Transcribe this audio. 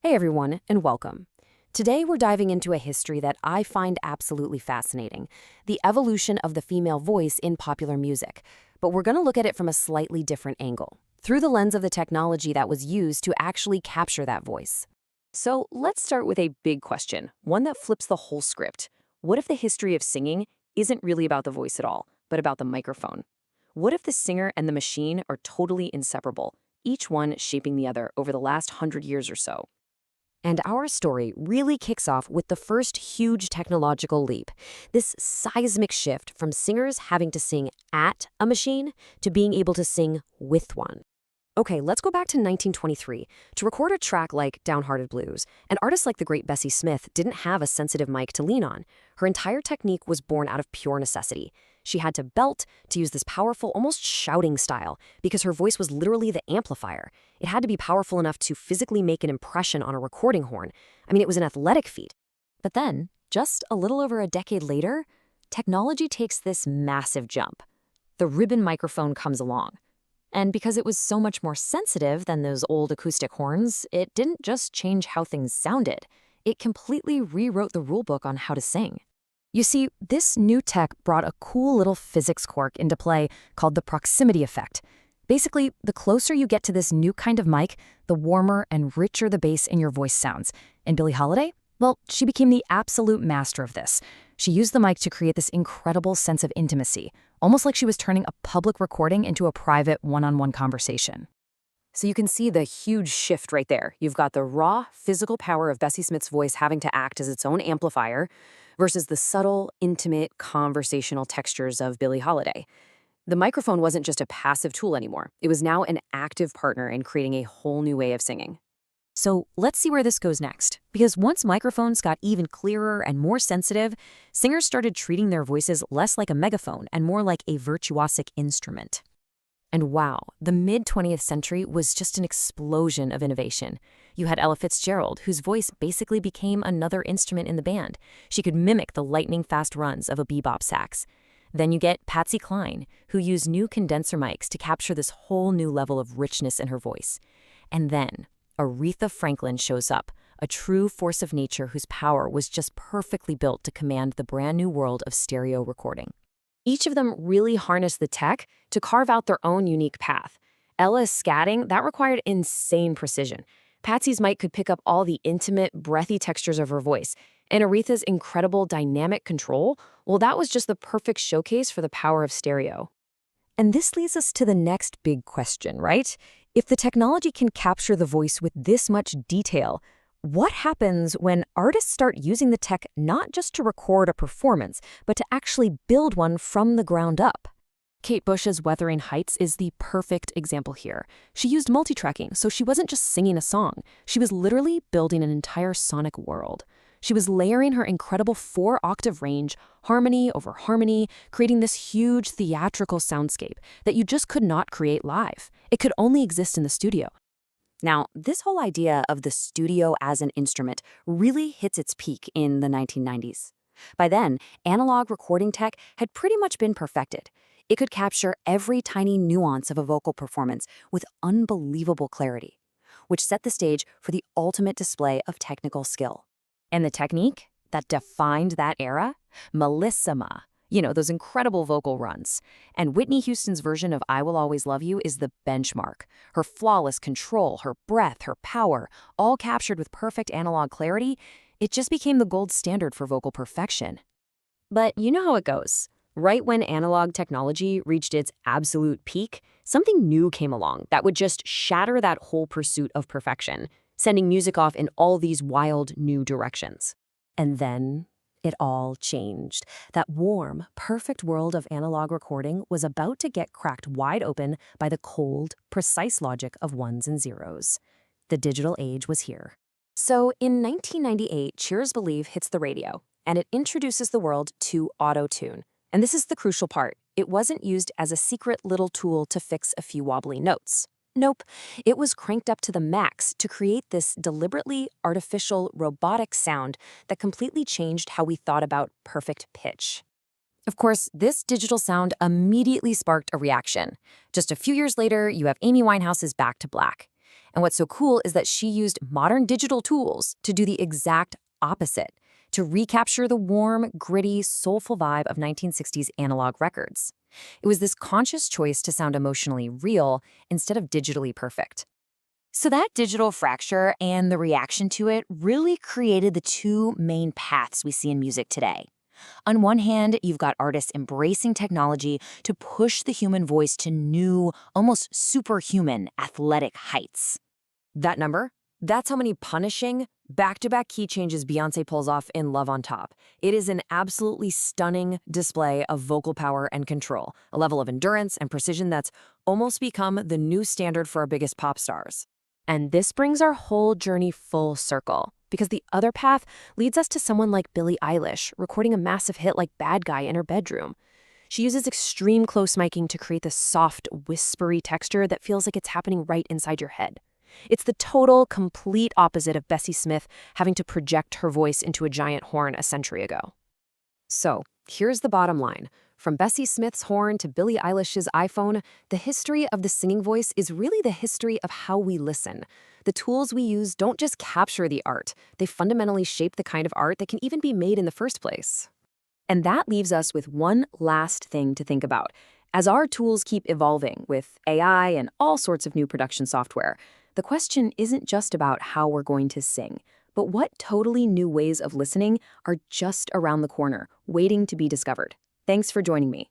Hey everyone, and welcome. Today we're diving into a history that I find absolutely fascinating, the evolution of the female voice in popular music. But we're going to look at it from a slightly different angle, through the lens of the technology that was used to actually capture that voice. So let's start with a big question, one that flips the whole script. What if the history of singing isn't really about the voice at all, but about the microphone? What if the singer and the machine are totally inseparable, each one shaping the other over the last 100 years or so? And our story really kicks off with the first huge technological leap, this seismic shift from singers having to sing at a machine to being able to sing with one. Okay, let's go back to 1923. To record a track like Downhearted Blues, an artist like the great Bessie Smith didn't have a sensitive mic to lean on. Her entire technique was born out of pure necessity. She had to belt to use this powerful, almost shouting style, because her voice was literally the amplifier. It had to be powerful enough to physically make an impression on a recording horn. I mean, it was an athletic feat. But then, just a little over a decade later, technology takes this massive jump. The ribbon microphone comes along. And because it was so much more sensitive than those old acoustic horns, it didn't just change how things sounded. It completely rewrote the rulebook on how to sing. You see, this new tech brought a cool little physics quirk into play called the proximity effect. Basically, the closer you get to this new kind of mic, the warmer and richer the bass in your voice sounds. And Billie Holiday? Well, she became the absolute master of this. She used the mic to create this incredible sense of intimacy, almost like she was turning a public recording into a private one-on-one conversation. So you can see the huge shift right there. You've got the raw, physical power of Bessie Smith's voice having to act as its own amplifier versus the subtle, intimate, conversational textures of Billie Holiday. The microphone wasn't just a passive tool anymore. It was now an active partner in creating a whole new way of singing. So let's see where this goes next. Because once microphones got even clearer and more sensitive, singers started treating their voices less like a megaphone and more like a virtuosic instrument. And wow, the mid-20th century was just an explosion of innovation. You had Ella Fitzgerald, whose voice basically became another instrument in the band. She could mimic the lightning-fast runs of a bebop sax. Then you get Patsy Cline, who used new condenser mics to capture this whole new level of richness in her voice. And then Aretha Franklin shows up, a true force of nature whose power was just perfectly built to command the brand new world of stereo recording. Each of them really harnessed the tech to carve out their own unique path. Ella's scatting, that required insane precision. Patsy's mic could pick up all the intimate, breathy textures of her voice. And Aretha's incredible dynamic control, well, that was just the perfect showcase for the power of stereo. And this leads us to the next big question, right? If the technology can capture the voice with this much detail, what happens when artists start using the tech not just to record a performance, but to actually build one from the ground up? Kate Bush's Wuthering Heights is the perfect example here. She used multi-tracking, so she wasn't just singing a song. She was literally building an entire sonic world. She was layering her incredible 4-octave range, harmony over harmony, creating this huge theatrical soundscape that you just could not create live. It could only exist in the studio. Now, this whole idea of the studio as an instrument really hits its peak in the 1990s. By then, analog recording tech had pretty much been perfected. It could capture every tiny nuance of a vocal performance with unbelievable clarity, which set the stage for the ultimate display of technical skill. And the technique that defined that era? Melissima. You know, those incredible vocal runs. And Whitney Houston's version of I Will Always Love You is the benchmark. Her flawless control, her breath, her power, all captured with perfect analog clarity, it just became the gold standard for vocal perfection. But you know how it goes. Right when analog technology reached its absolute peak, something new came along that would just shatter that whole pursuit of perfection, sending music off in all these wild new directions. And then it all changed. That warm, perfect world of analog recording was about to get cracked wide open by the cold, precise logic of ones and zeros. The digital age was here. So in 1998, Cheers Believe hits the radio, and it introduces the world to auto-tune. And this is the crucial part. It wasn't used as a secret little tool to fix a few wobbly notes. Nope, it was cranked up to the max to create this deliberately artificial, robotic sound that completely changed how we thought about perfect pitch. Of course, this digital sound immediately sparked a reaction. Just a few years later, you have Amy Winehouse's Back to Black. And what's so cool is that she used modern digital tools to do the exact opposite, to recapture the warm, gritty, soulful vibe of 1960s analog records. It was this conscious choice to sound emotionally real instead of digitally perfect. So that digital fracture and the reaction to it really created the two main paths we see in music today. On one hand, you've got artists embracing technology to push the human voice to new, almost superhuman, athletic heights. That number? That's how many punishing, back-to-back key changes Beyoncé pulls off in Love on Top. It is an absolutely stunning display of vocal power and control, a level of endurance and precision that's almost become the new standard for our biggest pop stars. And this brings our whole journey full circle, because the other path leads us to someone like Billie Eilish, recording a massive hit like Bad Guy in her bedroom. She uses extreme close miking to create this soft, whispery texture that feels like it's happening right inside your head. It's the total, complete opposite of Bessie Smith having to project her voice into a giant horn a century ago. So, here's the bottom line. From Bessie Smith's horn to Billie Eilish's iPhone, the history of the singing voice is really the history of how we listen. The tools we use don't just capture the art, they fundamentally shape the kind of art that can even be made in the first place. And that leaves us with one last thing to think about. As our tools keep evolving with AI and all sorts of new production software, the question isn't just about how we're going to sing, but what totally new ways of listening are just around the corner, waiting to be discovered. Thanks for joining me.